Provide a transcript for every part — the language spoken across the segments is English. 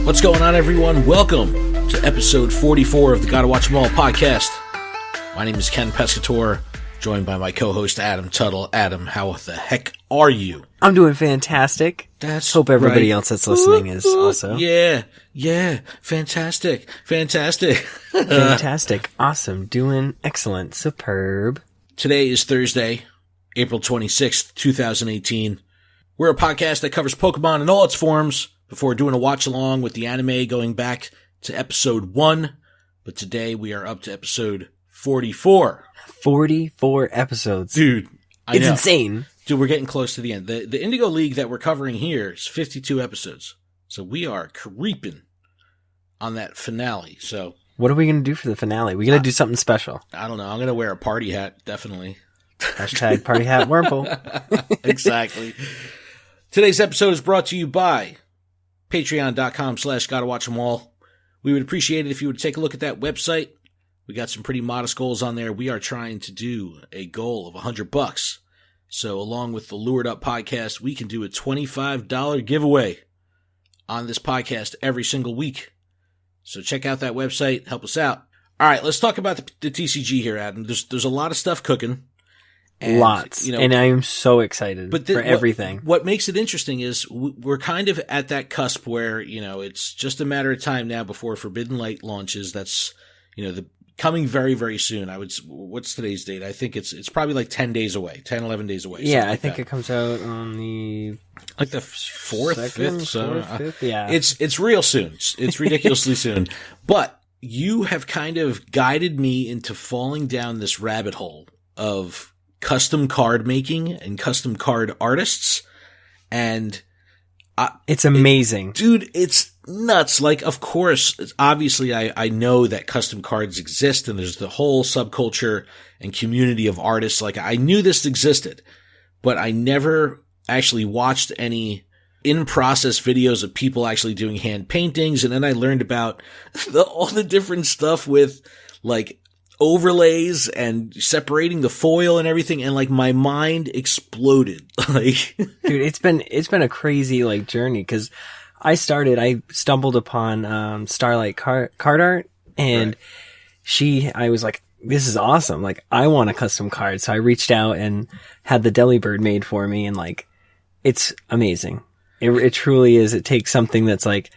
What's going on, everyone? Welcome to episode 44 of the Gotta Watch 'Em All podcast. My name is Ken Pescator, joined by my co-host Adam Tuttle. Adam, how the heck are you? I'm doing fantastic. Hope everybody else that's listening is also. Yeah, fantastic. Fantastic, awesome, doing excellent, superb. Today is Thursday, April 26th, 2018. We're a podcast that covers Pokemon in all its forms before doing a watch-along with the anime going back to episode 1. But today we are up to episode 44. 44 episodes. Dude, I it's know. insane. Dude, we're getting close to the end. The Indigo League that we're covering here is 52 episodes. So we are creeping on that finale. So what are we going to do for the finale? We got to do something special. I don't know. I'm going to wear a party hat, definitely. Hashtag party hat Wurmple. Exactly. Today's episode is brought to you by patreon.com/gottawatchemall. We would appreciate it if you would take a look at that website. We got some pretty modest goals on there. We are trying to do a goal of $100. So along with the Lured Up podcast, we can do a $25 giveaway on this podcast every single week. So check out that website. Help us out. All right, let's talk about the TCG here, Adam. There's a lot of stuff cooking. And, lots. And I am so excited for everything. What makes it interesting is we're kind of at that cusp where, it's just a matter of time now before Forbidden Light launches. That's, coming very, very soon. What's today's date? I think it's probably like 10 days away, 10, 11 days away. Yeah, I think it comes out on the 4th, 5th. So 5th, yeah. It's real soon. It's ridiculously soon. But you have kind of guided me into falling down this rabbit hole of custom card making and custom card artists. And it's amazing. Dude, it's nuts. Like, of course, obviously I know that custom cards exist and there's the whole subculture and community of artists. Like, I knew this existed, but I never actually watched any in-process videos of people actually doing hand paintings. And then I learned about all the different stuff with, like, overlays and separating the foil and everything, and like my mind exploded. Like, dude, it's been a crazy like journey, because I stumbled upon Starlight card art, and right. I was like, this is awesome, like I want a custom card. So I reached out and had the Delibird made for me, and like it's amazing. It truly is. It takes something that's like,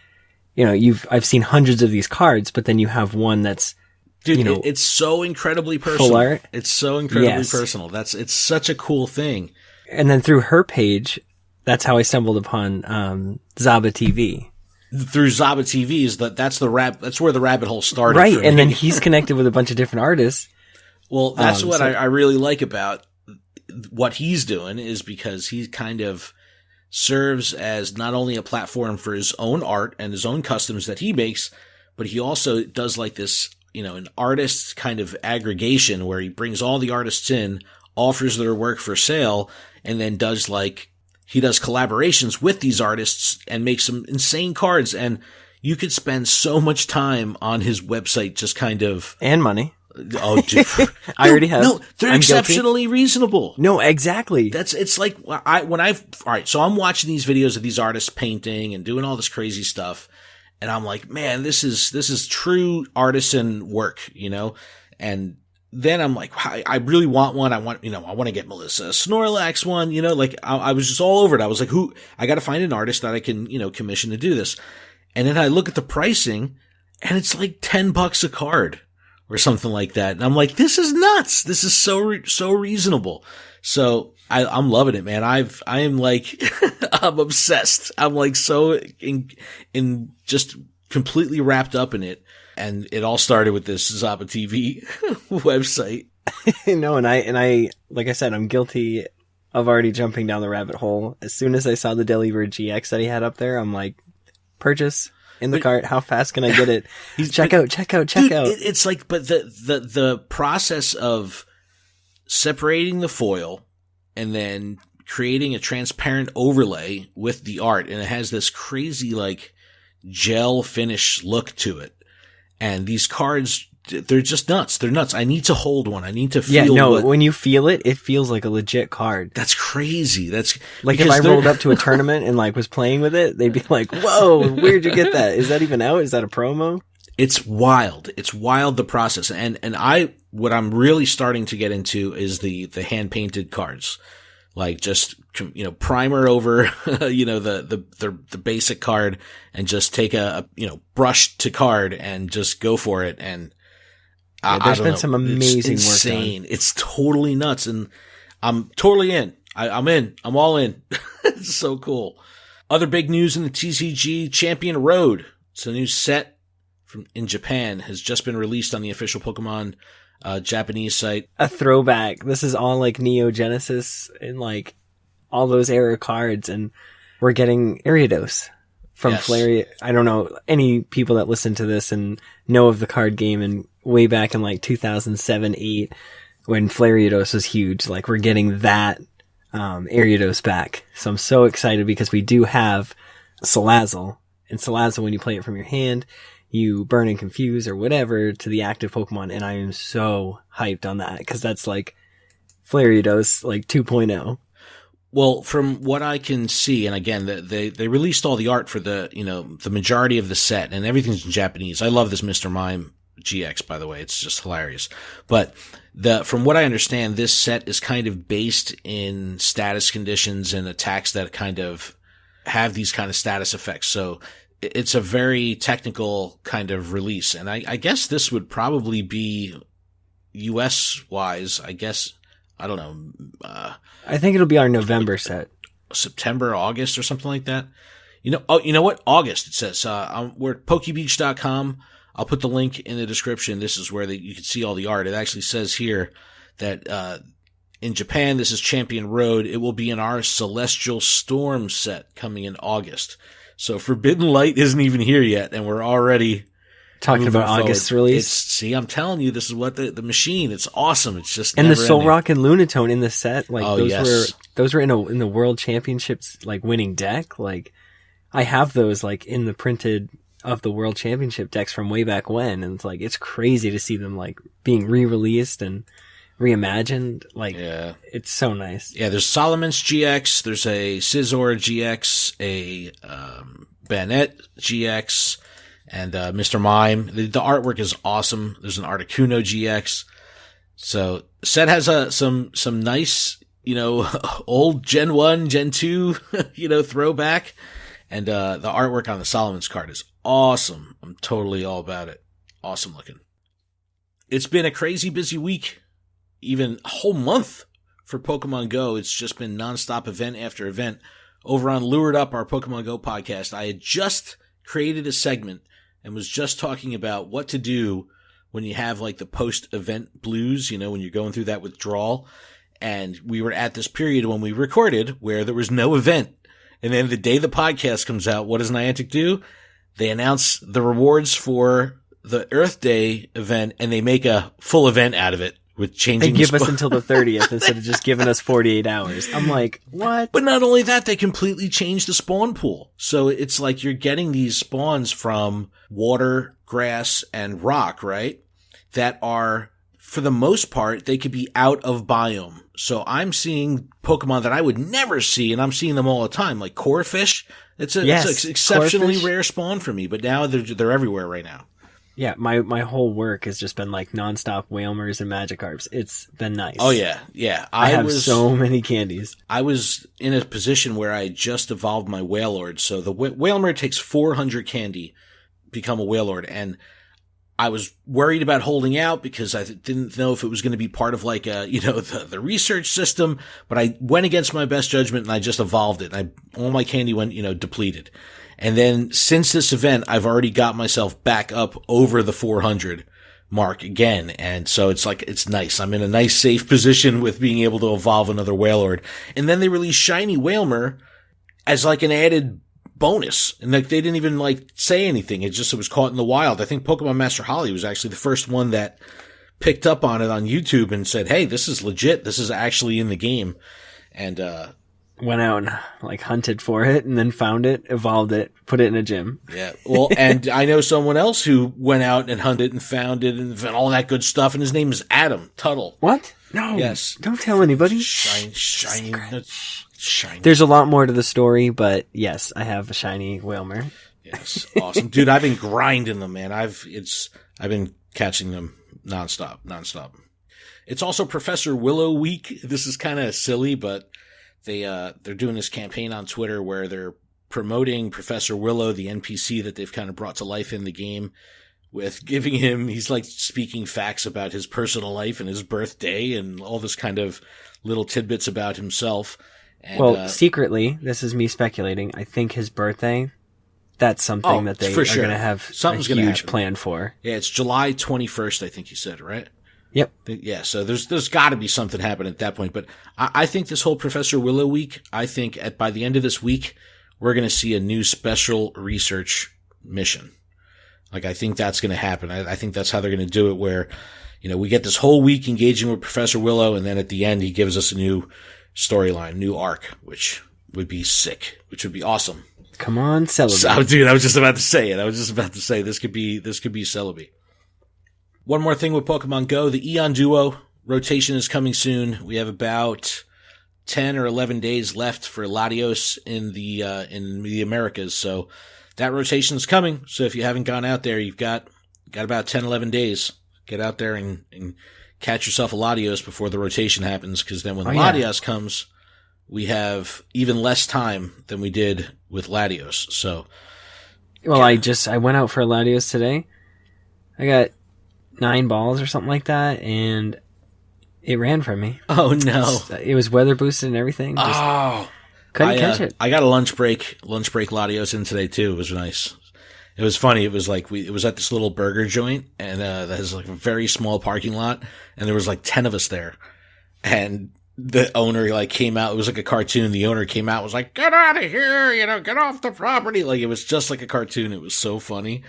I've seen hundreds of these cards, but then you have one that's, dude, it's so incredibly personal. Full art. It's so incredibly personal. It's such a cool thing. And then through her page, that's how I stumbled upon Zaba TV. Through Zaba TV that's where the rabbit hole started. Right, and then he's connected with a bunch of different artists. Well, that's what I really like about what he's doing, is because he kind of serves as not only a platform for his own art and his own customs that he makes, but he also does like this, an artist kind of aggregation where he brings all the artists in, offers their work for sale, and then does collaborations with these artists and makes some insane cards. And you could spend so much time on his website just kind of... And money. Oh, dude. I already have. No, they're exceptionally reasonable. No, exactly. It's like, all right, so I'm watching these videos of these artists painting and doing all this crazy stuff. And I'm like, man, this is true artisan work, and then I'm like, I really want one. I want to get Melissa a Snorlax one, like I was just all over it. I was like, I got to find an artist that I can, commission to do this. And then I look at the pricing and it's like $10 a card or something like that. And I'm like, this is nuts. This is so reasonable. So I'm loving it, man. I am like, I'm obsessed. I'm like so in just completely wrapped up in it. And it all started with this Zaba TV website. No, and I, like I said, I'm guilty of already jumping down the rabbit hole. As soon as I saw the Delibird GX that he had up there, I'm like, purchase in the cart. How fast can I get it? Check out. It's like, but the process of separating the foil and then creating a transparent overlay with the art, and it has this crazy like gel finish look to it. And these cards they're just nuts. They're nuts. I need to hold one. I need to feel. When you feel it, it feels like a legit card. That's crazy. That's like if I rolled up to a tournament and like was playing with it, they'd be like, "Whoa, where'd you get that? Is that even out? Is that a promo?" It's wild. It's wild, the process. And what I'm really starting to get into is the hand painted cards. Like just, primer over, the basic card and just take a brush to card and just go for it. And there's been some amazing work insane. It's totally nuts. And I'm totally in. I'm in. I'm all in. It's so cool. Other big news in the TCG, Champion Road. It's a new set in Japan, has just been released on the official Pokemon Japanese site. A throwback. This is all like Neo Genesis and like all those era cards, and we're getting Ariados from Flareon. I don't know any people that listen to this and know of the card game, and way back in like 2007-8 when Flareon was huge. Like we're getting that Ariados back. So I'm so excited because we do have Salazzle, and Salazzle, when you play it from your hand, you burn and confuse or whatever to the active Pokemon, and I am so hyped on that because that's like Flareon like 2.0. Well, from what I can see, and again, they released all the art for the majority of the set, and everything's in Japanese. I love this Mr. Mime GX, by the way. It's just hilarious. But from what I understand, this set is kind of based in status conditions and attacks that kind of have these kind of status effects. So it's a very technical kind of release. And I guess this would probably be US wise, I guess. I don't know. I think it'll be our November set. September, August or something like that. You know what? August, it says. We're at pokebeach.com. I'll put the link in the description. This is where you can see all the art. It actually says here that, in Japan, this is Champion Road. It will be in our Celestial Storm set coming in August. So Forbidden Light isn't even here yet, and we're already talking about August release. See, I'm telling you, this is what the machine. It's awesome. It's just and the Soul ending. Rock and Lunatone in the set. Like those were in the World Championships like winning deck. Like I have those like in the printed of the World Championship decks from way back when, and it's crazy to see them like being re-released and reimagined. Like it's so nice. Yeah, there's Solomon's GX, there's a Scizor GX, a Banette GX, and Mr. Mime. The artwork is awesome. There's an Articuno GX. So set has some nice, old Gen 1, Gen 2, throwback. And the artwork on the Solomon's card is awesome. I'm totally all about it. Awesome looking. It's been a crazy busy week. Even a whole month for Pokemon Go. It's just been nonstop event after event. Over on Lured Up, our Pokemon Go podcast, I had just created a segment and was just talking about what to do when you have like the post-event blues, when you're going through that withdrawal. And we were at this period when we recorded where there was no event. And then the day the podcast comes out, what does Niantic do? They announce the rewards for the Earth Day event, and they make a full event out of it. With changing, they give us until the 30th instead of just giving us 48 hours. I'm like, what? But not only that, they completely changed the spawn pool. So it's like you're getting these spawns from water, grass, and rock, right? That are, for the most part, they could be out of biome. So I'm seeing Pokemon that I would never see, and I'm seeing them all the time, like Corefish. It's an exceptionally rare spawn for me, but now they're everywhere right now. Yeah, my whole work has just been like nonstop Wailmers and Magikarps. It's been nice. Oh yeah. I have so many candies. I was in a position where I just evolved my Wailord. So the Wailmer takes 400 candy, become a Wailord, and I was worried about holding out because I didn't know if it was going to be part of like the research system. But I went against my best judgment and I just evolved it. And all my candy went depleted. And then since this event, I've already got myself back up over the 400 mark again. And so it's nice. I'm in a nice safe position with being able to evolve another Wailord. And then they released Shiny Wailmer as like an added bonus. And like they didn't even like say anything. It was caught in the wild. I think Pokemon Master Holly was actually the first one that picked up on it on YouTube and said, hey, this is legit. This is actually in the game. And, went out and like hunted for it and then found it, evolved it, put it in a gym. Yeah. Well, and I know someone else who went out and hunted and found it and all that good stuff. And his name is Adam Tuttle. What? No. Yes. Don't tell anybody. Shiny. There's a lot more to the story, but yes, I have a shiny Whalmer. Yes. Awesome. Dude, I've been grinding them, man. I've been catching them nonstop. It's also Professor Willow week. This is kind of silly, but they're doing this campaign on Twitter where they're promoting Professor Willow, the NPC that they've kind of brought to life in the game, with giving him, he's like speaking facts about his personal life and his birthday and all this kind of little tidbits about himself. And, well, secretly, this is me speculating, I think his birthday, that's something that they are going to have Something's a huge plan for. Yeah, it's July 21st, I think you said, right? Yep. Yeah, so there's got to be something happening at that point. But I think this whole Professor Willow week, I think by the end of this week, we're going to see a new special research mission. Like, I think that's going to happen. I think that's how they're going to do it, where, we get this whole week engaging with Professor Willow, and then at the end, he gives us a new storyline, new arc, which would be sick, which would be awesome. Come on, Celebi. So, dude, I was just about to say it. This could be Celebi. One more thing with Pokemon Go, the Eon Duo rotation is coming soon. We have about 10 or 11 days left for Latios in the Americas. So that rotation is coming. So if you haven't gone out there, you've got about 10, 11 days. Get out there and catch yourself a Latios before the rotation happens. Cause then when Latios comes, we have even less time than we did with Latios. So. Well, yeah. I went out for a Latios today. I got 9 balls or something like that, and it ran from me. Oh no! It was weather boosted and everything. Couldn't catch it. I got a lunch break Latios in today too. It was nice. It was funny. It was like it was at this little burger joint, and that has like a very small parking lot, and there was like 10 of us there, and the owner like came out. It was like a cartoon. The owner came out, was like, "Get out of here! Get off the property!" Like, it was just like a cartoon. It was so funny.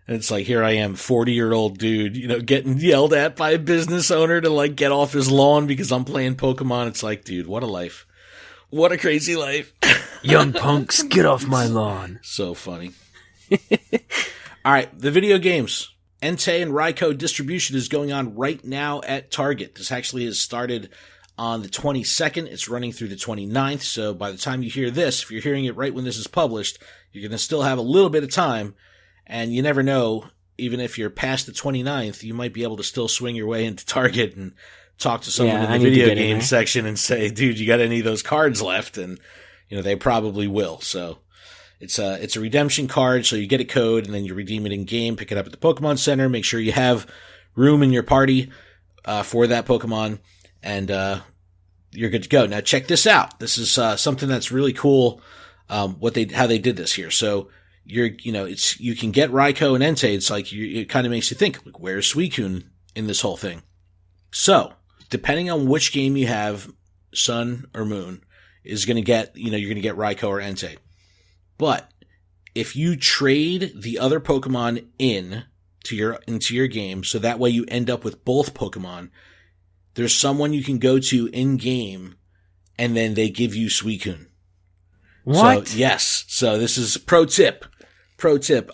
And it's like, here I am, 40-year-old dude, getting yelled at by a business owner to like get off his lawn because I'm playing Pokemon. It's like, dude, what a life. What a crazy life. Young punks, get off my lawn. So funny. All right, the video games. Entei and Raikou distribution is going on right now at Target. This actually has started on the 22nd. It's running through the 29th. So by the time you hear this, if you're hearing it right when this is published, you're going to still have a little bit of time. And you never know, even if you're past the 29th, you might be able to still swing your way into Target and talk to someone in the video game section and say, dude, you got any of those cards left? And, they probably will. So it's a redemption card. So you get a code and then you redeem it in game, pick it up at the Pokemon Center, make sure you have room in your party, for that Pokemon, and, you're good to go. Now check this out. This is, something that's really cool, how they did this here. So, you can get Raikou and Entei. It's like, it kind of makes you think, like, where's Suicune in this whole thing? So, depending on which game you have, Sun or Moon, is going to get, you're going to get Raikou or Entei. But, if you trade the other Pokemon into your game, so that way you end up with both Pokemon, there's someone you can go to in game, and then they give you Suicune. What? So, yes. So this is pro tip.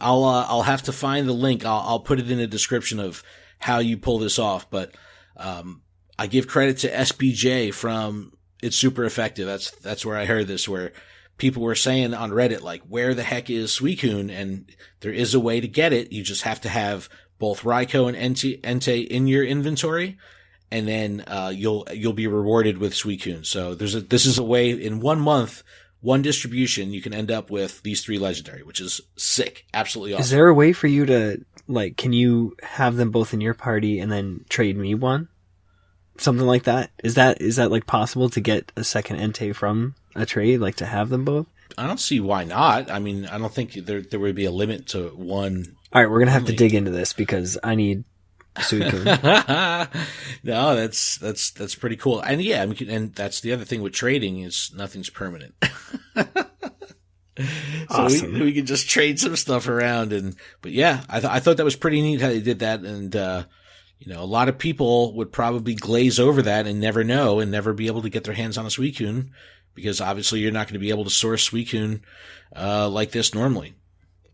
I'll have to find the link. I'll put it in the description of how you pull this off. But, I give credit to SBJ from It's Super Effective. That's where I heard this, where people were saying on Reddit, like, where the heck is Suicune? And there is a way to get it. You just have to have both Raikou and Entei in your inventory. And then, you'll be rewarded with Suicune. So this is a way in 1 month, one distribution, you can end up with these 3 legendary, which is sick. Absolutely awesome. Is there a way for you to, like, can you have them both in your party and then trade me one? Something like that? Is that like possible to get a second Entei from a trade, like to have them both? I don't see why not. I mean, I don't think there would be a limit to one. All right, we're going to have to dig into this because I need Suicune. No, that's pretty cool. And yeah, and that's the other thing with trading is nothing's permanent. Awesome. So we could just trade some stuff around but yeah, I thought that was pretty neat how they did that. And, a lot of people would probably glaze over that and never know and never be able to get their hands on a Suicune. because obviously you're not going to be able to source Suicune like this normally.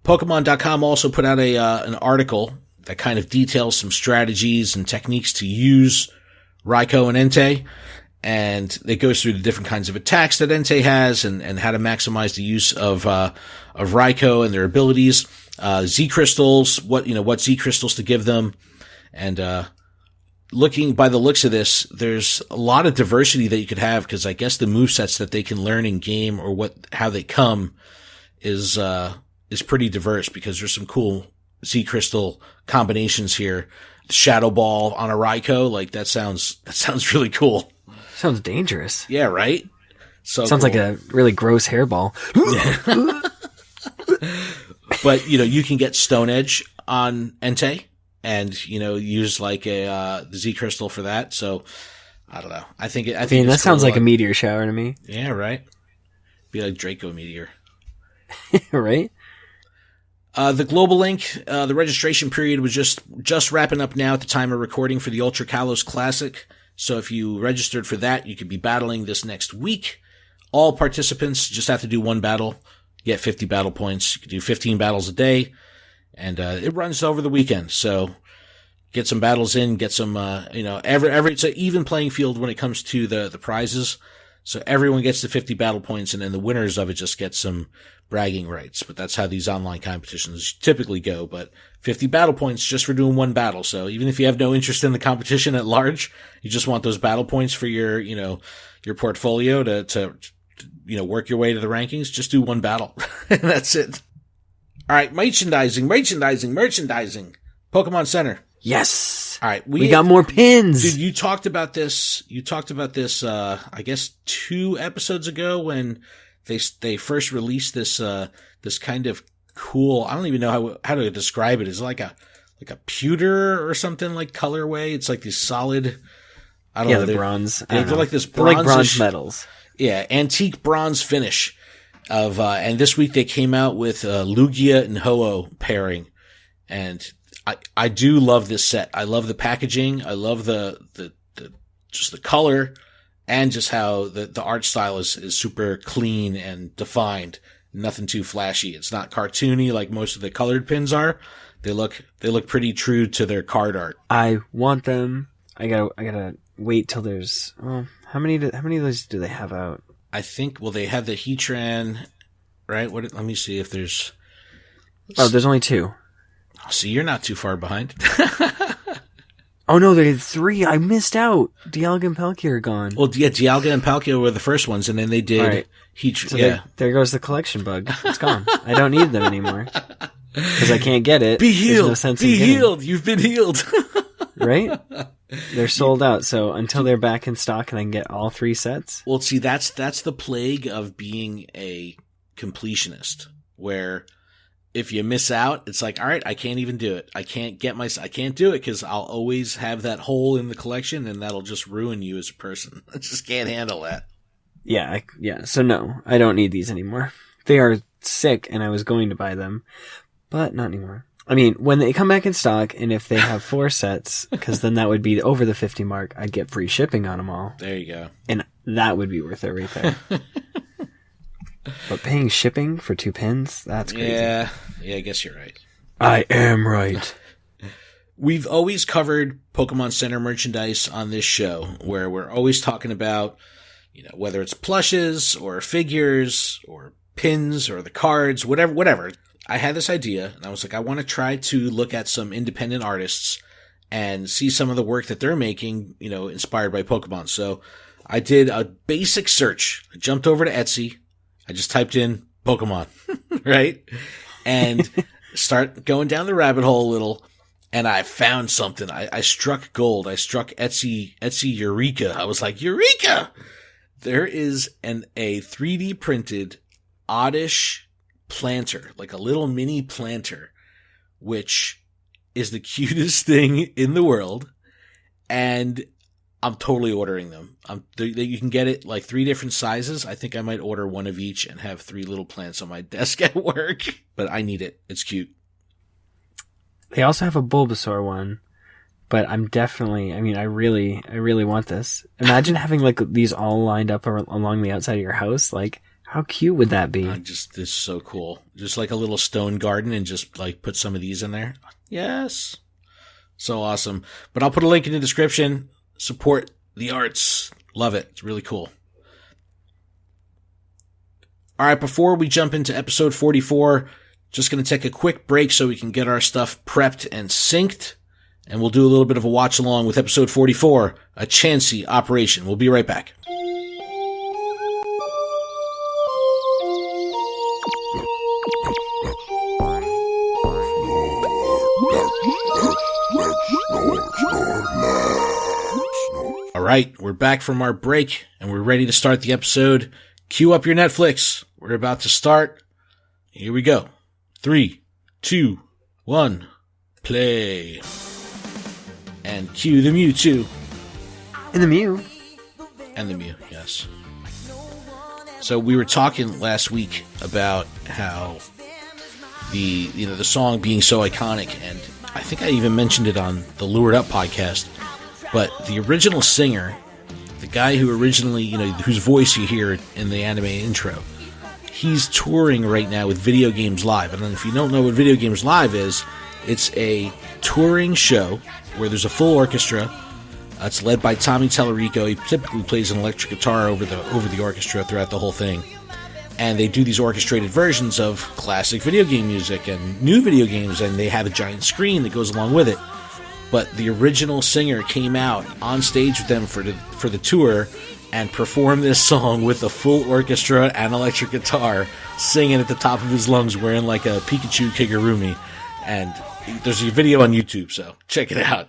Pokemon.com also put out an article that kind of details some strategies and techniques to use Raikou and Entei, and it goes through the different kinds of attacks that Entei has and how to maximize the use of Raikou and their abilities, Z crystals, what Z crystals to give them, and looking by the looks of this, there's a lot of diversity that you could have, because I guess the movesets that they can learn in game or how they come is pretty diverse, because there's some cool Z crystal combinations here. Shadow Ball on a Raikou, like that sounds really cool. Sounds dangerous. Yeah, right? So sounds cool. like a really gross hairball. But, you can get Stone Edge on Entei and, use like the Z crystal for that. So I don't know. I think that sounds like a meteor shower to me. Yeah, right. Be like Draco Meteor. Right? The Global Link, the registration period was just wrapping up now at the time of recording for the Ultra Kalos Classic. So if you registered for that, you could be battling this next week. All participants just have to do one battle, get 50 battle points. You can do 15 battles a day, and it runs over the weekend. So get some battles in, get some, it's an even playing field when it comes to the prizes. So everyone gets the 50 battle points, and then the winners of it just get some bragging rights. But that's how these online competitions typically go. But 50 battle points just for doing one battle. So even if you have no interest in the competition at large, you just want those battle points for your portfolio to work your way to the rankings, just do one battle. And that's it. All right. Merchandising. Pokemon Center. Yes. All right. We got more pins. Dude, you talked about this, I guess 2 episodes ago when they first released this kind of cool, I don't even know how to describe it. It's like a pewter or something, like colorway. It's like this solid, I don't know. The bronze. They're like this bronze. They're like bronze medals. Yeah. Antique bronze finish and this week they came out with Lugia and Ho-Oh pairing. And I do love this set. I love the packaging. I love the just the color, and just how the art style is super clean and defined. Nothing too flashy. It's not cartoony like most of the colored pins are. They look pretty true to their card art. I want them. I gotta wait till there's, how many of those do they have out? I think, they have the Heatran, right? Let me see if there's. Oh, there's only 2. So you're not too far behind. Oh no, they did 3. I missed out. Dialga and Palkia are gone. Well, yeah, Dialga and Palkia were the first ones, and then they did So there goes the collection bug. It's gone. I don't need them anymore. Because I can't get it. Be healed. No sense Be in getting healed. You've been healed. Right? They're sold out. So until they're back in stock and I can get all 3 sets. Well, see, that's the plague of being a completionist, where if you miss out, it's like, all right, I can't even do it. I can't do it because I'll always have that hole in the collection, and that'll just ruin you as a person. I just can't handle that. Yeah. So no, I don't need these anymore. They are sick, and I was going to buy them, but not anymore. I mean, when they come back in stock, and if they have 4 sets, because then that would be over the 50 mark, I'd get free shipping on them all. There you go. And that would be worth it right there. But paying shipping for 2 pins, that's crazy. Yeah, I guess you're right. I am right. We've always covered Pokemon Center merchandise on this show, where we're always talking about, whether it's plushes or figures or pins or the cards, whatever. I had this idea, and I was like, I want to try to look at some independent artists and see some of the work that they're making, inspired by Pokemon. So I did a basic search. I jumped over to Etsy. I just typed in Pokemon, right? And start going down the rabbit hole a little, and I found something. I struck gold. I struck Etsy Eureka. I was like, Eureka! There is a 3D printed Oddish planter, like a little mini planter, which is the cutest thing in the world. And I'm totally ordering them. You can get it like 3 different sizes. I think I might order one of each and have 3 little plants on my desk at work. But I need it. It's cute. They also have a Bulbasaur one But I'm definitely, I mean, I really want this. Imagine having like these all lined up along the outside of your house. Like, how cute would that be? This is so cool. Just like a little stone garden and just like put some of these in there. Yes. So awesome. But I'll put a link in the description. Support the arts. Love it. It's really cool. All right, before we jump into episode 44, just going to take a quick break so we can get our stuff prepped and synced. And we'll do a little bit of a watch along with episode 44, a Chansey Operation. We'll be right back. All right, we're back from our break and we're ready to start the episode. Cue up your Netflix. We're about to start. Here we go. 3, 2, 1, play. And cue the Mewtwo. And the Mew. And the Mew, yes. So we were talking last week about how the song being so iconic, and I think I even mentioned it on the Lured Up podcast, but the original singer, the guy who originally, whose voice you hear in the anime intro, he's touring right now with Video Games Live. And if you don't know what Video Games Live is, it's a touring show where there's a full orchestra. It's led by Tommy Tallarico. He typically plays an electric guitar over the orchestra throughout the whole thing. And they do these orchestrated versions of classic video game music and new video games, and they have a giant screen that goes along with it. But the original singer came out on stage with them for the tour and performed this song with a full orchestra and electric guitar, singing at the top of his lungs, wearing like a Pikachu Kigurumi. And there's a video on YouTube, so check it out.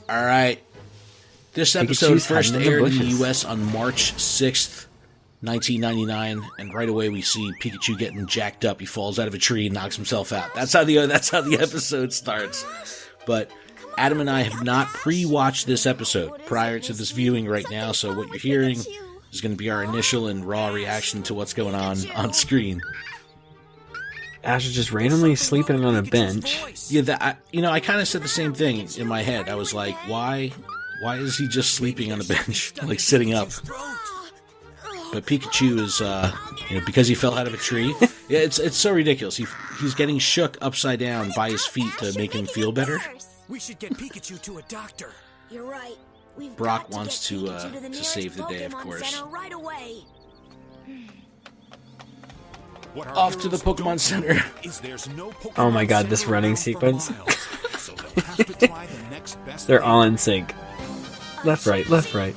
All right. This episode first aired in the U.S. on March 6th, 1999, and right away we see Pikachu getting jacked up. He falls out of a tree and knocks himself out. That's how the episode starts. But Adam and I have not pre-watched this episode prior to this viewing right now, so what you're hearing is going to be our initial and raw reaction to what's going on screen. Ash is just randomly sleeping on a bench. Yeah, I kind of said the same thing in my head. I was like, why is he just sleeping on a bench, like sitting up? But Pikachu is, because he fell out of a tree. Yeah, it's so ridiculous. He's getting shook upside down by his feet to make him feel better. We should get Pikachu to a doctor. You're right. Brock wants to save the day, of course. Right away. Off to the Pokemon Center. Oh my god, this running sequence. They're all in sync. Left, right, left, right.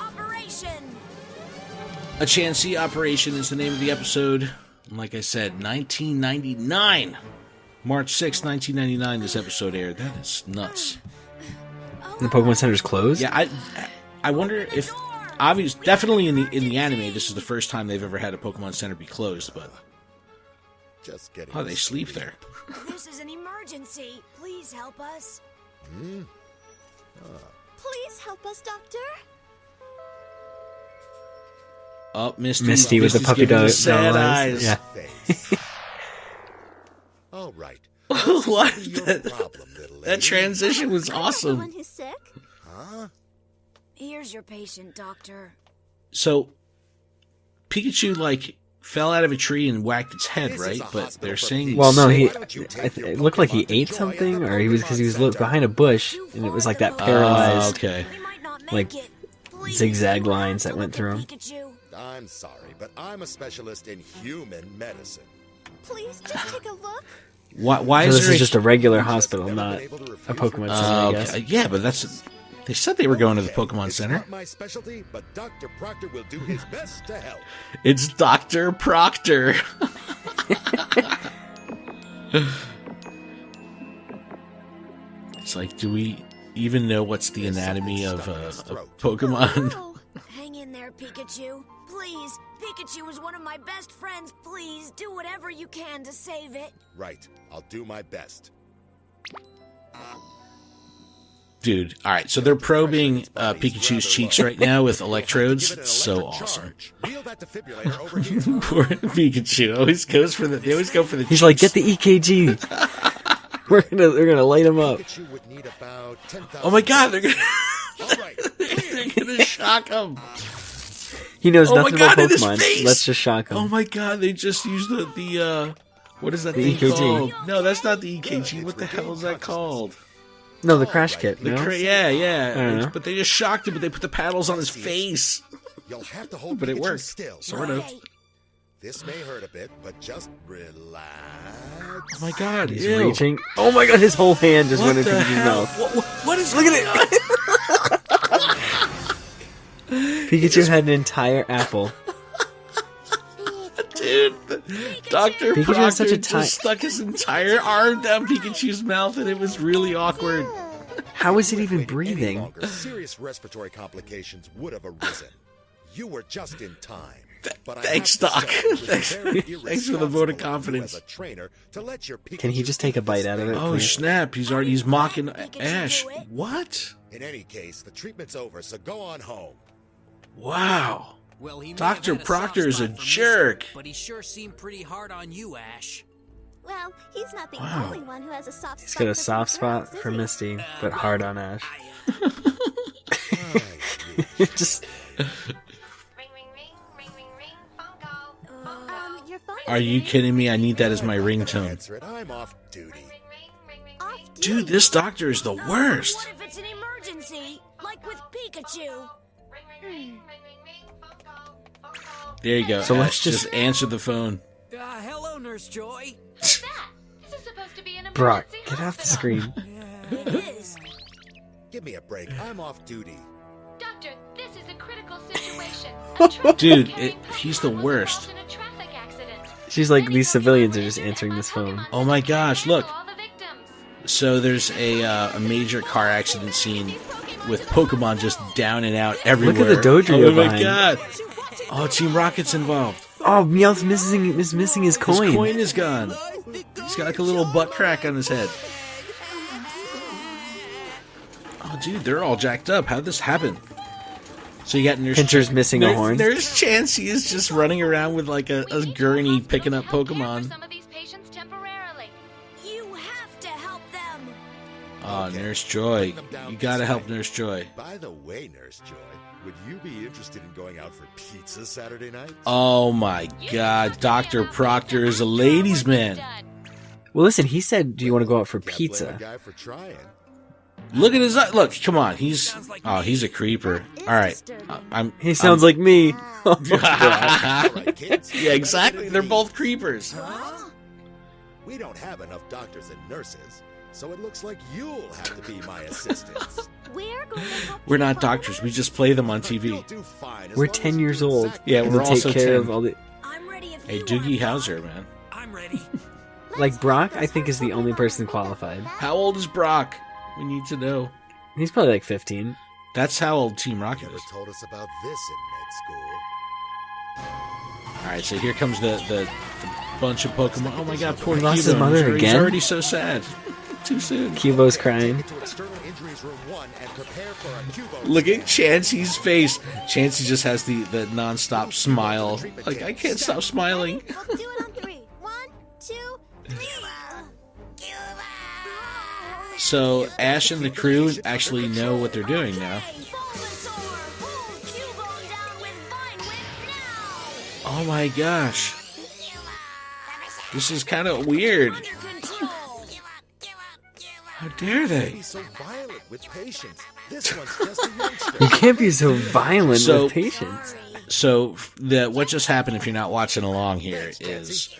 A Chansey Operation is the name of the episode. And like I said, 1999. March 6, 1999, this episode aired. That is nuts. The Pokemon Center's closed? Yeah, I wonder if... definitely in the anime, this is the first time they've ever had a Pokemon Center be closed, but... they sleep there. This is an emergency. Please help us. Please help us, Doctor. Oh, Misty with the puppy dog sad eyes. Yeah. All right. What? Problem, little lady. That transition was awesome. Anyone who's sick? Huh? Here's your patient, Doctor. So, Pikachu, fell out of a tree and whacked its head, right? But they're saying... Well, no, it looked like he ate something, or because he was behind a bush, and it was like that paralyzed, okay. Zigzag lines that went through him. I'm sorry, but I'm a specialist in human medicine. Please just take a look. Why so is this there is just a regular hospital, not a Pokemon Center, I guess. Okay. Yeah, but they said they were going to the Pokemon Center. It's not my specialty, but Dr. Proctor will do his best to help. It's Dr. Proctor. It's like, do we even know what's the anatomy of a Pokemon? Oh, hang in there, Pikachu. Please, Pikachu is one of my best friends. Please, do whatever you can to save it. Right, I'll do my best. Dude, all right. So they're probing Pikachu's cheeks right now with electrodes. It's so awesome. Wheel that defibrillator over here. Poor Pikachu always goes for the. They always go for the. He's cheeks. like, get the EKG. we're gonna light him up. Pikachu would need about 10,000. Oh my God! They're gonna. All right. They're gonna shock him. He knows Oh my nothing God, about in his Pokemon. face! Let's just shock him. Oh my God! They just used the what is that The thing EKG. called? No, that's not the EKG. What the hell is that called? No, the crash kit. The No? yeah. But they just shocked him. But they put the paddles on his face. You'll have to hold But it Pikachu worked. still. Sort of. This may hurt a bit, but just relax. Oh my God! He's Ew. reaching. Oh my God, his whole hand just What went into the his hell? mouth. What is? Look at it! Pikachu had an entire apple. Dude, Dr. Pikachu Proctor has such a just stuck his entire arm down Pikachu's mouth, and it was really awkward. How is it even Any breathing? longer, serious respiratory complications would have arisen. You were just in time. But I Thanks, have to Doc. say, it was Thanks. very Thanks for the vote of irresponsible of you confidence. as a trainer to let your Can he Pikachu just take a eat bite this out of thing. it? Oh snap! He's mocking Ash. do it? What? In any case, the treatment's over, so go on home. Wow. Well, he may Dr. have had Proctor is a soft spot for jerk. Misty, but he sure seemed pretty hard on you, Ash. Well, he's not the Wow. only one who has a soft He's spot. got a for soft some girls, spot for is he? Misty, but hard on Ash. Just Ring, ring, ring, ring, ring, ring, phone call. Phone call. Your phone. Are you kidding me? I need that as my ringtone. Answer it. I'm off duty. Ring, ring, ring, ring, ring. Off Dude, duty? this doctor is the worst. What if it's an emergency? Like with Pikachu? Ring, ring, ring, ring, ring, ring, phone call. Phone call. There you go. So Ash, let's just answer the phone. Hello, Nurse Joy. What's that? This is supposed to be an Brock, emergency get off the hospital. screen. It is. Give me a break. I'm off duty. Doctor, this is a critical situation. A truck Dude, carrying he's the Pokemon was worst. involved in a traffic accident. She's like, Many these Pokemon civilians are were just injured answering and this phone. Pokemon Oh my gosh, Center look. to all the victims. So there's a major car accident scene with Pokemon just down and out everywhere. Look at the Dodrio Oh my behind. God! Oh, Team Rocket's involved. Oh, Meowth's missing his coin. His coin is gone. He's got like a little butt crack on his head. Oh, dude, they're all jacked up. How'd this happen? So you got Nurse Pincher's missing a horn. Nurse Chansey is just running around with like a gurney picking up Pokemon. Some of these patients temporarily. You have to help them. Oh, Okay, Nurse Joy. bring them down You gotta this help way. Nurse Joy. By the way, Nurse Joy, would you be interested in going out for pizza Saturday night? Oh my God, Dr. Proctor is a ladies' man. Well, listen, he said, "Do you want to go out for Can't blame a pizza?" guy for trying. Look at his look. Come on, he's a creeper. All right, I'm. He sounds like me. All right, kids. Yeah, exactly. They're both creepers. We don't have enough doctors and nurses, so it looks like you'll have to be my assistants. We're going to help We're you not follow doctors. We just play them on You'll TV. do fine as We're long as 10 you years do old. exactly Yeah, And we're we'll also take care 10. of all the. I'm ready if Hey, you Doogie wanna Howser, man. I'm ready. Like Brock, I think is the only person qualified. How old is Brock? We need to know. He's probably like 15. That's how old Team Rocket Never is. told us about this in med school. All right, so here comes the bunch of Pokemon. Oh my God, poor He lost Cubo. his mother He's again? already so sad. Too soon. Cubo's crying. Take it to external injuries room 1 and prepare for a Cubo Look at scan. Chansey's face. Chansey just has the non-stop smile. Like, I can't stop smiling. We'll do it on 3. 1, 2, 3. So Ash and the crew actually know what they're doing now. Bulbasaur, pull Cubone down with Vine Whip now. Oh my gosh. This is kind of weird. Under control. How dare they? Be so violent with patients. This one's just a youngster. You can't be so violent So- with patients. So what just happened, if you're not watching along here, is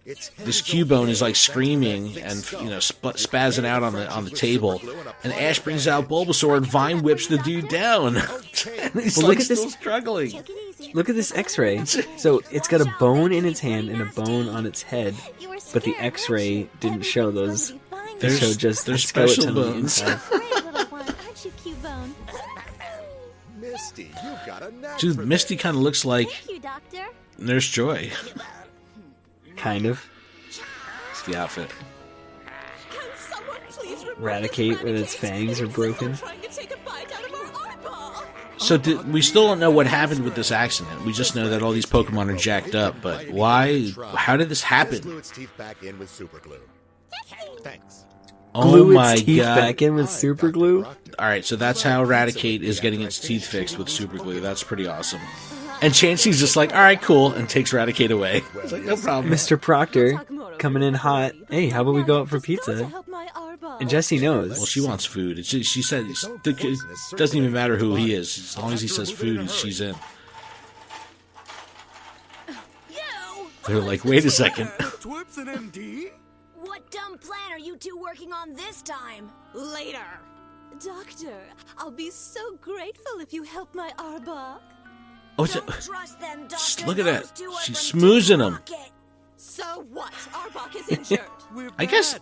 It's this Cubone is like screaming and spazzing out on the table, and Ash brings out Bulbasaur and Vine whips the dude down. And he's Well, like look at this- still struggling. Take it easy. Look at this X-ray. So it's got a bone in its hand and a bone on its head, You were but the scared, X-ray weren't you? didn't show Everything's those. gonna be fine. They There's- showed just there's a special skeleton on the bones. inside. Brave little one, aren't you, Cubone? Misty, you've got a knack Dude, for Misty this. kind of looks like Thank you, Doctor. Nurse Joy. Kind of. It's the outfit. Can someone please Eradicate when its fangs are broken. So we still don't know what happened with this accident. We just know that all these Pokemon are jacked up. But why? How did this happen? Glue its teeth back in with super glue. Thanks. Oh Glue my its teeth god! back in with super glue. All right, so that's how Eradicate is getting its teeth fixed with super glue. That's pretty awesome. And Chansey's just like, all right, cool, and takes Eradicate away. It's like, no problem. Mr. Proctor coming in hot. Hey, how about we go out for pizza? And Jessie knows. Well, she wants food. She said it doesn't even matter who he is. As long as he says food, she's in. They're like, wait a second. Twerps and MD? What dumb plan are you two working on this time? Later. Doctor, I'll be so grateful if you help my Arbok. Oh, Don't trust them, Doctor. look at that. Those two are She's from smoozing Team him. Rocket. So what? Arbok is injured. I guess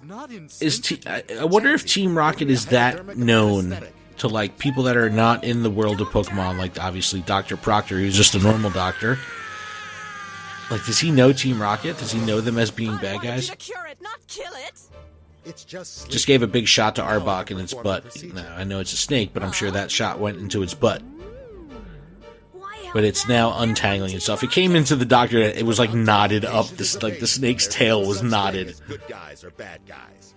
I wonder if Team Rocket is that known to like people that are not in the world of Pokemon, like obviously Dr. Proctor, who's just a normal doctor. Like, does he know Team Rocket? Does he know them as being bad guys? To cure it, not kill it. It's just Just gave a big shot to Arbok in its butt. Now, I know it's a snake, but I'm sure that shot went into its butt. But it's now untangling itself. It came into the doctor. It was like knotted up. This like the snake's tail was knotted. Good guys or bad guys.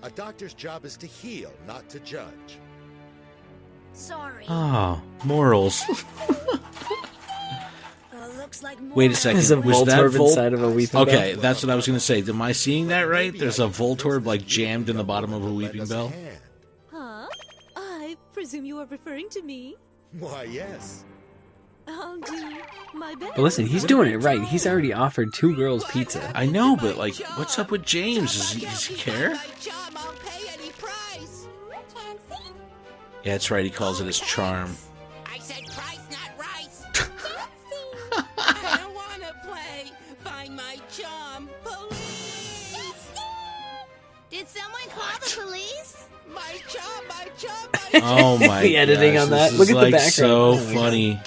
A doctor's job is to heal, not to judge. Sorry. Oh, morals. Looks like Wait a second. There's a Was that Voltorb inside of a Weeping Bell. Okay, that's what I was going to say. Am I seeing that right? There's a Voltorb like jammed in the bottom of a Weeping Bell. Huh? I presume you are referring to me. Why, yes. I'll do my best. But listen, he's doing it right. He's already offered 2 girls pizza. I know, but like, what's up with James? Does he care? I'll pay any price. Yeah, that's right. He calls it his charm. I said price, not rice. I don't want to play. Find my charm, police. Did someone call the police? My charm, my charm, my Oh my! The editing gosh, on that. This Look is at the like background. so Oh my funny.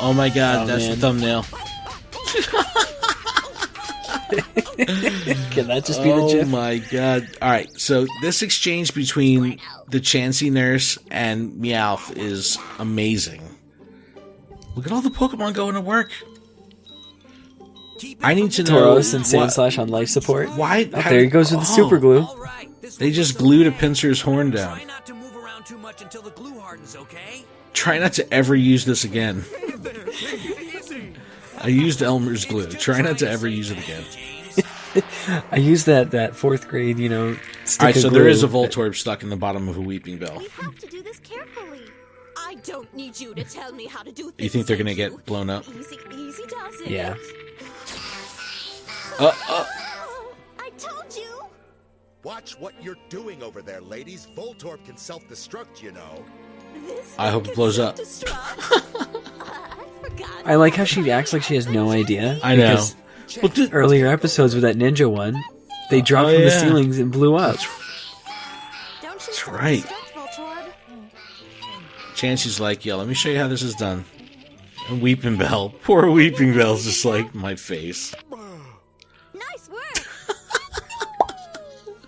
Oh my god, Oh, that's man. the thumbnail. Can that just be the Oh GIF? my god. Alright, so this exchange between the Chansey nurse and Meowth is amazing. Look at all the Pokemon going to work. I need to know Tauros and Sandslash on life support. why. Oh, there he goes with the super glue. All right, this They will just be glued a okay. Pinsir's horn down. Try not to move around too much until the glue hardens, okay? Try not to ever use this again. I used Elmer's glue. Try not to ever use it again. I used that 4th grade, stick Alright, of so there glue. is a Voltorb stuck in the bottom of a Weeping Bell. We have to do this carefully. I don't need you to tell me how to do things. You think they're gonna thank get blown up? Easy does it. Yeah. I told you. Watch what you're doing over there, ladies. Voltorb can self-destruct, you know. This I hope it blows up. self-destruct. I forgot. I like how she acts like she has no idea. I know. because Well, earlier episodes with that ninja one, they dropped Oh, from the yeah. ceilings and blew up. Don't you That's right. Voltorb? Chansey's like, yeah, let me show you how this is done. And Weeping Bell. Poor Weeping Bell's just like, my face. Nice work.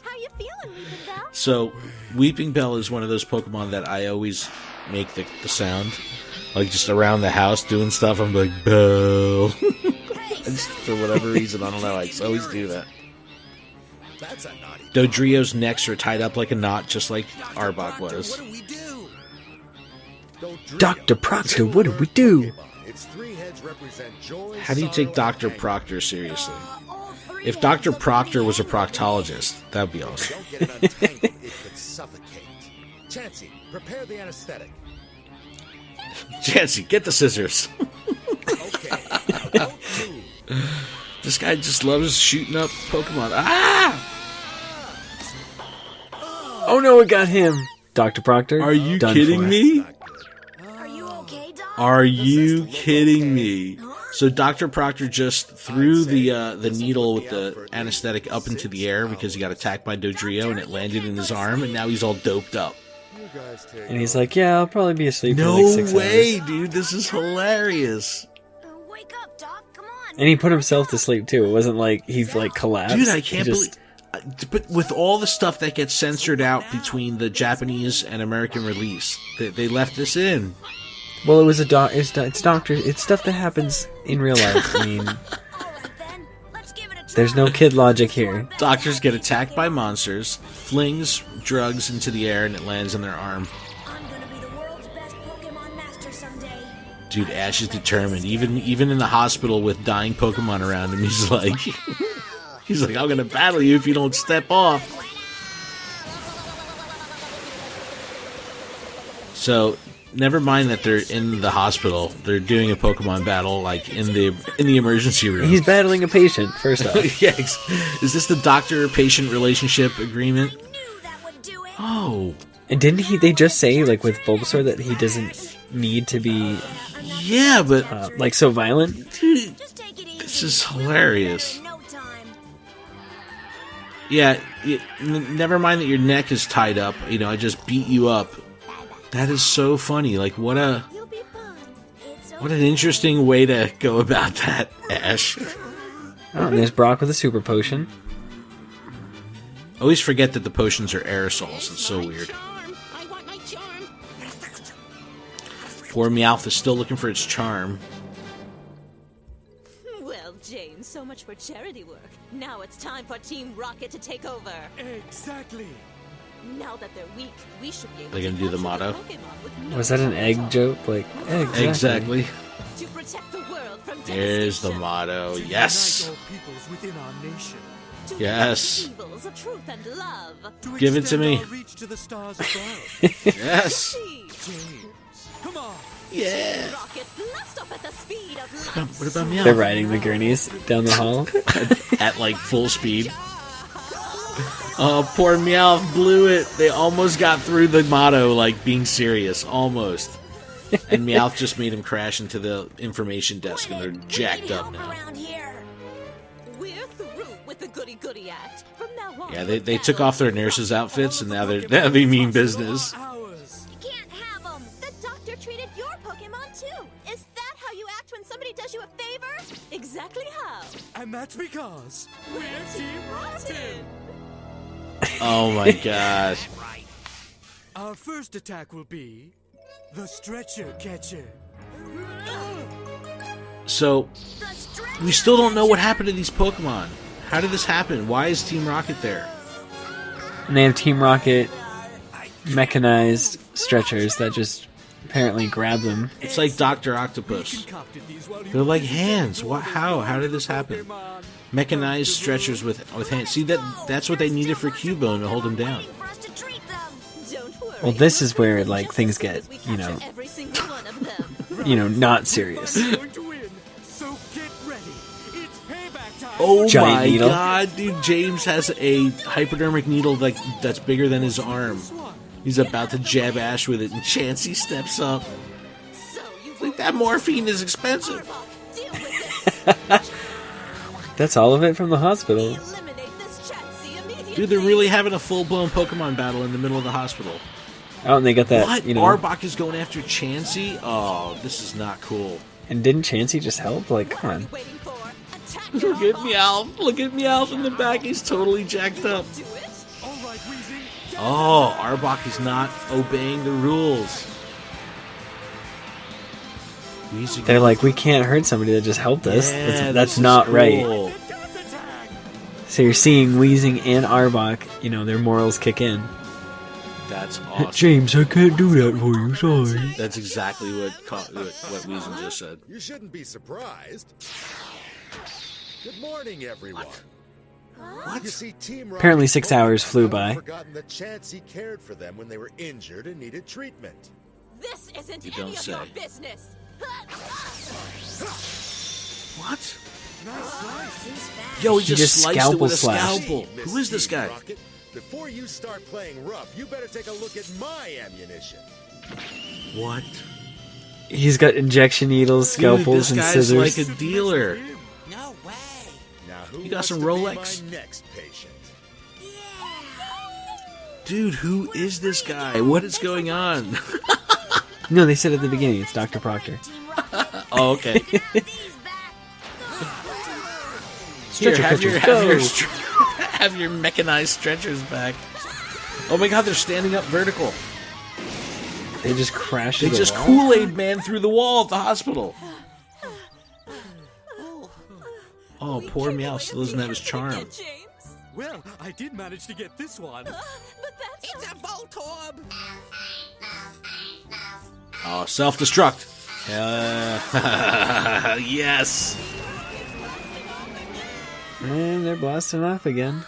How you feeling, Weeping Bell? So, Weeping Bell is one of those Pokemon that I always make the sound. Like, just around the house doing stuff, I'm like, Bell. Just for whatever reason, I don't know, I just always do that. That's a naughty. Dodrio's necks are tied up like a knot, just like Arbok was. What do we do? Dr. Proctor, what do we do? Its 3 heads represent joy. How do you take sorrow, Dr. and Proctor seriously? All three If heads Dr. look Proctor pretty was a animal. proctologist, that'd be awesome. Don't get it untangled, it could suffocate. Chansey, prepare the anesthetic. Chansey, get the scissors. Okay. now don't move. This guy just loves shooting up Pokemon. Ah! Oh no, it got him. Dr. Proctor. Are you done kidding for. me? Not good. Are you okay, Doc? Are you kidding me? So Dr. Proctor just threw the needle with the anesthetic up into the air because he got attacked by Dodrio and it landed in his arm and now he's all doped up. You guys take And he's like, yeah, I'll probably be asleep for No like 6 way, hours. dude. This is hilarious. Wake up, Doc. Come on. And he put himself to sleep too. It wasn't like he's like collapsed. Dude, I can't believe. But with all the stuff that gets censored out between the Japanese and American release, they left this in. Well, it was it's doctor. It's stuff that happens in real life. I mean, there's no kid logic here. Doctors get attacked by monsters, flings drugs into the air, and it lands on their arm. I'm gonna be the world's best Pokemon master someday. Dude, Ash is determined. Even in the hospital with dying Pokemon around him, he's like, I'm gonna battle you if you don't step off. So, never mind that they're in the hospital. They're doing a Pokemon battle, like in the emergency room. He's battling a patient. First off, Yeah, is this the doctor-patient relationship agreement? Knew that would do it. Oh, and didn't they just say like with Bulbasaur that he doesn't need to be yeah, but like so violent? dude, Just take it easy. this is hilarious. No time. Yeah, never mind that your neck is tied up. I just beat you up. That is so funny. Like, what an interesting way to go about that, Ash. Oh, and there's Brock with a super potion. I always forget that the potions are aerosols. It's so weird. I want my charm. Poor Meowth is still looking for its charm. Well, James, so much for charity work. Now it's time for Team Rocket to take over. Exactly. Now that they're weak, we should be able They're to gonna do the capture motto? Pokemon with no Was that an egg joke? Like Exactly. to protect the world from There's the devastation, motto. To Yes. unite all peoples within our nation. to Yes. fight the evils of truth and love. To Give it to extend me. our reach to the stars above. Yes. See, James, come on. Yeah. Rocket blast off at the speed of light. What about They're Meowth? riding the gurneys down the hall. At like full speed. Oh, poor Meowth blew it. They almost got through the motto, like being serious. Almost. And Meowth just made him crash into the information desk, and they're jacked up now. Around here. We're through with the goody-goody act. From now on, Yeah, they took off their nurses' outfits, and now they mean business. Ours. You can't have them. The doctor treated your Pokemon too. Is that how you act when somebody does you a favor? Exactly how. And that's because we're Team Rotten. Oh my god. Our first attack will be the Stretcher Catcher. So, we still don't know what happened to these Pokemon. How did this happen? Why is Team Rocket there? And they have Team Rocket mechanized stretchers that just apparently grab them. It's like Dr. Octopus. Concocted these while you They're like hands. What? How did this happen? Pokemon. Mechanized stretchers with hands. See, that's what they needed for Cubone to hold him down. For us to treat them. Don't worry. Well, this is where like things get, We you capture know, every single one of them. not serious. I'm going to win, so get ready. It's payback time. Oh Giant my needle. god, dude! James has a hypodermic needle that's bigger than his arm. He's about to jab Ash with it, and Chansey steps up. So you Like, that morphine is expensive. Arbok, deal with this. That's all of it from the hospital. Eliminate this Chansey immediately. Dude, they're really having a full-blown Pokemon battle in the middle of the hospital. Oh, and they got that, What? Arbok is going after Chansey? Oh, this is not cool. And didn't Chansey just help? Like, come on. Waiting for attack. Look at Meowth. Look at Meowth in the back. He's totally jacked up. Do it. All right, Weezy. Oh, Arbok is not obeying the rules. They're like, we can't hurt somebody that just helped us. Yeah, that's this is not right. cool. Death attack. So you're seeing Weezing and Arbok, their morals kick in. That's awesome. James, I can't do that for you, sorry. That's exactly what Weezing just said. You shouldn't be surprised. Good morning, everyone. You see, Team Rocket's Apparently 6 hours flew haven't by. Forgotten that Chansey cared for them when they were injured and needed treatment. This isn't You any don't of say. your business. What? Nice slice. Yo, he He just just sliced it scalpel with a slashed. scalpel. Miss Who is this Team guy? Rocket, before you start playing rough, you better take a look at my ammunition. What? He's got injection needles, scalpels, Dude, this and guy's scissors. like a dealer. No way. Now, who You got wants some to Rolex? Be my next patient? Dude, who is this guy? What is going on? No, they said at the beginning it's Dr. Proctor. Oh, okay. These back. Stretcher have catchers, your, go! have your mechanized stretchers back. Oh my god, they're standing up vertical. They just crashed. They just Kool-Aid man through the wall at the hospital. Oh, poor Meow still doesn't have his charm. James. Well, I did manage to get this one. But that's It's a Voltorb. Oh, self-destruct. Yes. And they're blasting off again.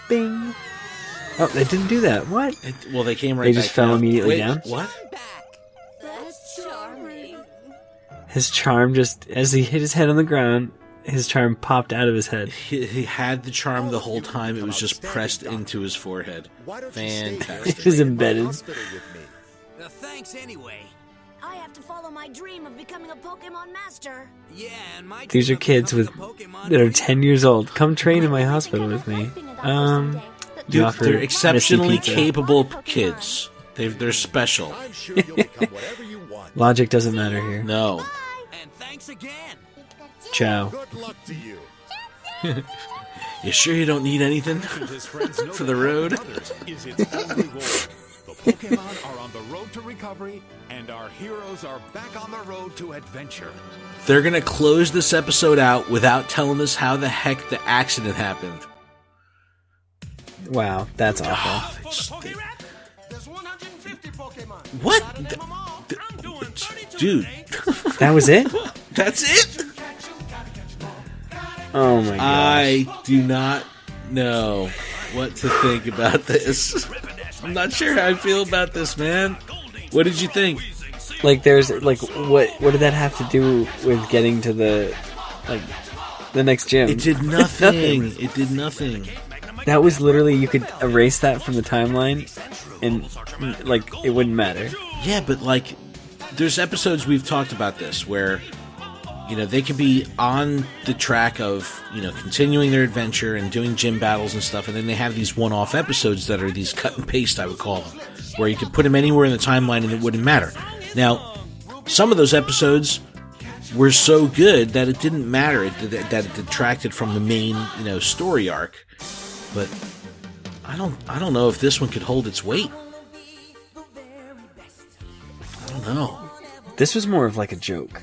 Bing. Oh, they didn't do that. What? Well, they came right They back just fell down. immediately Wait, down? What? that's charming. His charm just, as he hit his head on the ground, his charm popped out of his head. He had the charm the whole time. It was just pressed into his forehead. Why don't you stay here Fantastic. It was in the embedded. hospital with me? Thanks anyway. I have to follow my dream of becoming a Pokemon master. Yeah, and my These dream are of kids with becoming a Pokemon that are trainer. 10 years old. Come train in my hospital with me. You offer They're exceptionally Misty pizza. capable kids. They're special. I'm sure you'll become whatever you want. Logic doesn't matter here. No. And thanks again. Ciao. Good luck to you. You sure you don't need anything His friends know for that the road? helping others is its only role. The Pokemon are on the road to recovery, and our heroes are back on the road to adventure. They're gonna close this episode out without telling us how the heck the accident happened. Wow, that's awful. What? Dude, That was it? that's it? Oh my god. I do not know what to think about this. I'm not sure how I feel about this, man. What did you think? Like, there's, like, what did that have to do with getting to the next gym? It did nothing. It did nothing. That was literally, you could erase that from the timeline, and, like, it wouldn't matter. Yeah, but like, there's episodes we've talked about this where, you know, they could be on the track of, you know, continuing their adventure and doing gym battles and stuff, and then they have these one-off episodes that are these cut and paste, I would call them, where you could put them anywhere in the timeline and it wouldn't matter. Now, some of those episodes were so good that it didn't matter that it detracted from the main, you know, story arc. But I don't know if this one could hold its weight. I don't know. This was more of like a joke.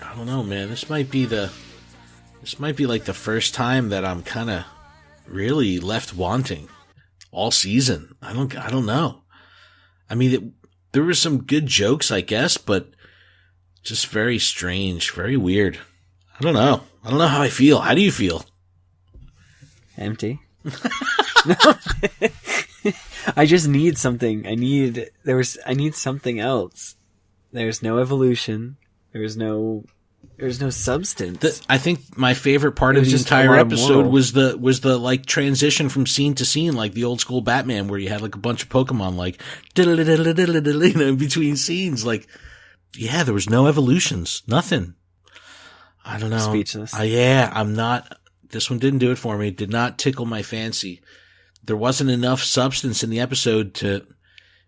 I don't know, man. This might be like the first time that I'm kind of really left wanting all season. I don't know. I mean, there were some good jokes, I guess, but just very strange, very weird. I don't know. I don't know how I feel. How do you feel? Empty. I just need something. I need something else. There's no evolution. There's no substance. I think my favorite part It of was the just a entire lot of episode moral. was the like transition from scene to scene, like the old school Batman, where you had like a bunch of Pokemon like you know, in between scenes. Like, yeah, there was no evolutions, nothing. I don't know. Speechless. Yeah, I'm not. This one didn't do it for me. It did not tickle my fancy. There wasn't enough substance in the episode to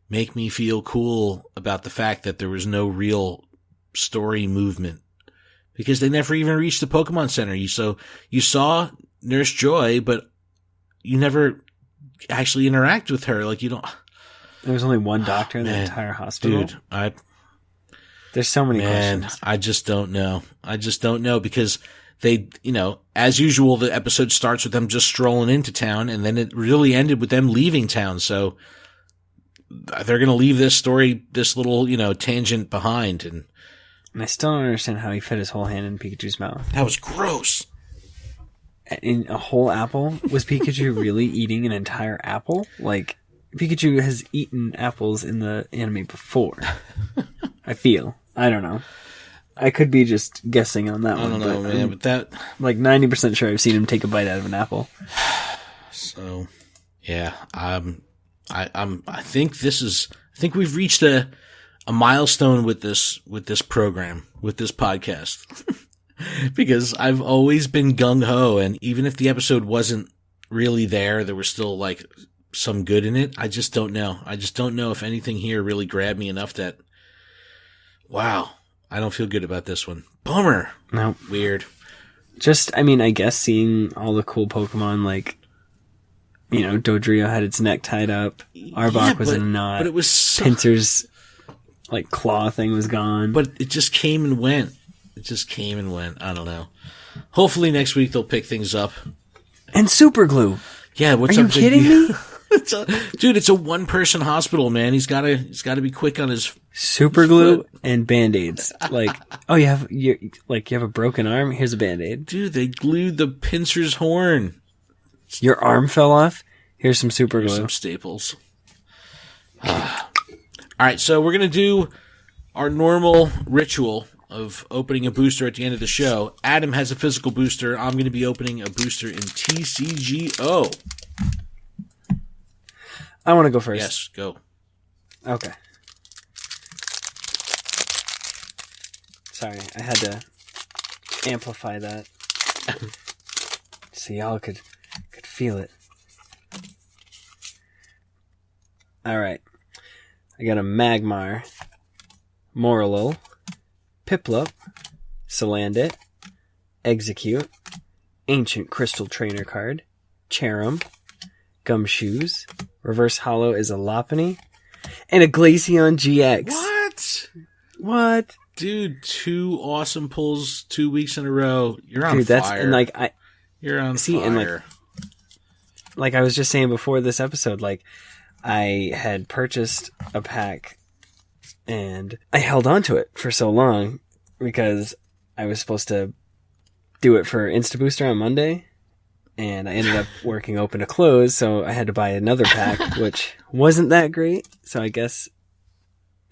make me feel cool about the fact that there was no real story movement. Because they never even reached the Pokemon Center. You saw Nurse Joy, but you never actually interact with her. Like, you don't. There was only one doctor in the Man, entire hospital. Dude, There's so many questions. I just don't know. I just don't know because they, you know, as usual, the episode starts with them just strolling into town, and then it really ended with them leaving town. So they're going to leave this story, this little, you know, tangent behind. And I still don't understand how he fit his whole hand in Pikachu's mouth. that was gross. In a whole apple? Was Pikachu really eating an entire apple? Like, Pikachu has eaten apples in the anime before. I feel. I don't know. I could be just guessing on that I one. don't know, man, but that. I'm like 90% sure I've seen him take a bite out of an apple. So, yeah, I think we've reached a milestone with this program, with this podcast. Because I've always been gung ho, and even if the episode wasn't really there was still like some good in it. I just don't know. I just don't know if anything here really grabbed me enough that, wow, I don't feel good about this one. Bummer. No. Weird. just, I mean, I guess seeing all the cool Pokemon, like, you know, Dodrio had its neck tied up, Arbok was in a knot, but it was so... Pinsir's, like, claw thing was gone. But it just came and went. It just came and went. I don't know. Hopefully next week they'll pick things up. And super glue. Yeah, what's Are up? you kidding me? Dude, it's a one-person hospital, man. He's gotta be quick on his super glue and Band-Aids. Like, oh, you have a broken arm? Here's a Band-Aid. Dude, they glued the Pinsir's horn. Your arm fell off? Here's some super glue. Here's some staples. All right, so we're gonna do our normal ritual of opening a booster at the end of the show. Adam has a physical booster. I'm going to be opening a booster in TCGO. I want to go first. Yes, go. Okay. Sorry, I had to amplify that so y'all could feel it. All right. I got a Magmar, Morlul, Piplup, Salandit, Execute, Ancient Crystal Trainer card, Cherim, Gumshoes, Reverse Hollow is a Lopunny, and a Glaceon GX. What? Dude, 2 awesome pulls 2 weeks in a row. You're on Dude, fire. And like you're on see, fire. And like I was just saying before this episode, like I had purchased a pack and I held on to it for so long because I was supposed to do it for Insta Booster on Monday, and I ended up working open to close, so I had to buy another pack, which wasn't that great. So I guess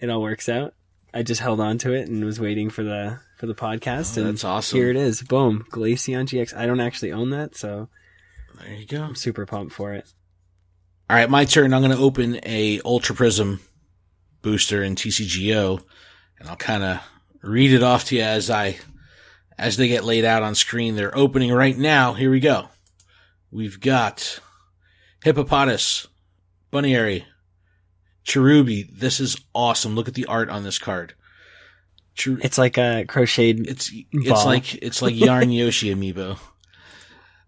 it all works out. I just held on to it and was waiting for the podcast. Oh, and that's awesome. Here it is. Boom. Glaceon GX. I don't actually own that, so there you go. I'm super pumped for it. All right, my turn. I'm going to open a Ultra Prism booster in TCGO, and I'll kind of read it off to you as they get laid out on screen. They're opening right now. Here we go. We've got Hippopotas, Bunnyary, Cherubi. This is awesome. Look at the art on this card. It's like a crocheted ball. It's like Yarn Yoshi amiibo.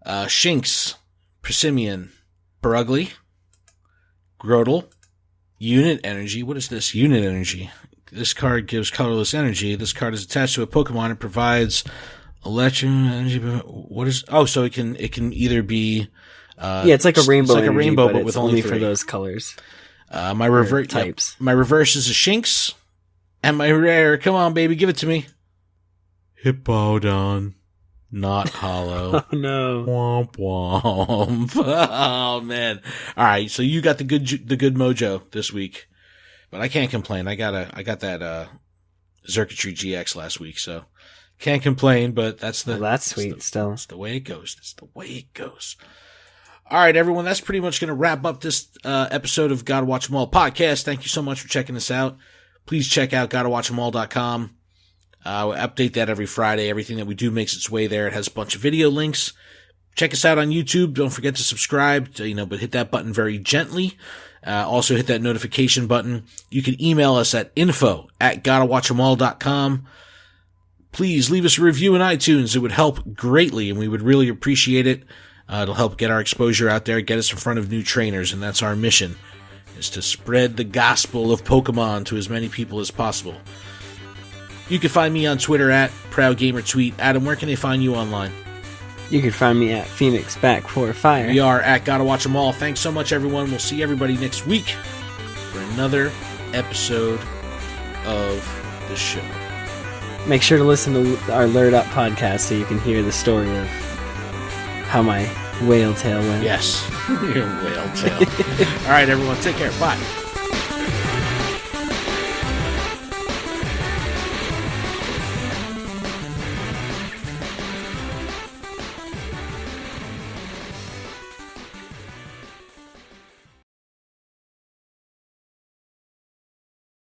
Shinx, Persimmon, Barugly, Grotle, Unit Energy. What is this? Unit Energy. This card gives colorless energy. This card is attached to a Pokemon. It provides electric energy. What is? Oh, so it can either be. It's like a rainbow. It's like energy, a rainbow, but it's with only 3. for those colors. My reverse types. My reverse is a Shinx, and my rare. Come on, baby, give it to me. Hippowdon. Not hollow. Oh no! Womp womp. Oh man! All right, so you got the good mojo this week, but I can't complain. I got that Circuitry GX last week, so can't complain. But that's sweet. Still, that's the way it goes. That's the way it goes. All right, everyone. That's pretty much going to wrap up this episode of Gotta Watch 'Em All podcast. Thank you so much for checking us out. Please check out GottaWatchEmAll.com. We update that every Friday. Everything that we do makes its way there. It has a bunch of video links. Check us out on YouTube. Don't forget to subscribe, but hit that button very gently. Also hit that notification button. You can email us at info@GottaWatchEmAll.com. Please leave us a review in iTunes. It would help greatly, and we would really appreciate it. It'll help get our exposure out there, get us in front of new trainers, and that's our mission, is to spread the gospel of Pokemon to as many people as possible. You can find me on Twitter at ProudGamerTweet. Adam, where can they find you online? You can find me at Phoenix Back for Fire. We are at Gotta Watch 'Em All. Thanks so much, everyone. We'll see everybody next week for another episode of the show. Make sure to listen to our Lured Up podcast so you can hear the story of how my whale tail went. Yes, your whale tail. All right, everyone. Take care. Bye.